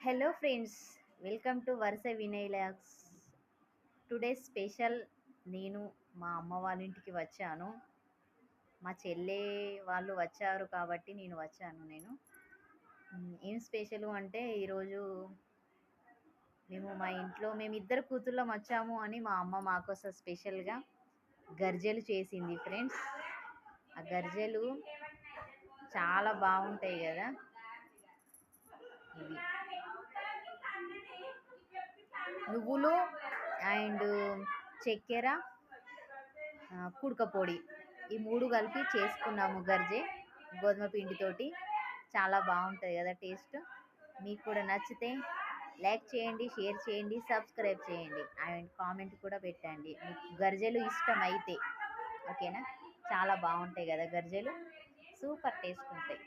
Hello friends, welcome to వరుస Vinay. Today special. నేను మా అమ్మ వాళ్ళ ఇంటికి వచ్చాను. మా చెల్లె వాళ్ళు వచ్చారు కాబట్టి నేను వచ్చాను. ఏం స్పెషల్ అంటే ఈరోజు మా ఇంట్లో మేమిద్దరు కూతుళ్ళం వచ్చాము అని మా అమ్మ మాకోసం స్పెషల్గా గర్జెలు చేసింది ఫ్రెండ్స్. ఆ గర్జెలు చాలా బాగుంటాయి కదా. ఇవి నువ్వులు అండ్ చక్కెర, కుడక పొడి, ఈ మూడు కలిపి చేసుకున్నాము గర్జె గోధుమ పిండితోటి. చాలా బాగుంటుంది కదా టేస్ట్. మీకు కూడా నచ్చితే లైక్ చేయండి, షేర్ చేయండి, సబ్స్క్రైబ్ చేయండి అండ్ కామెంట్ కూడా పెట్టండి మీకు గర్జెలు ఇష్టమైతే. ఓకేనా? చాలా బాగుంటాయి కదా గర్జెలు, సూపర్ టేస్ట్ ఉంటాయి.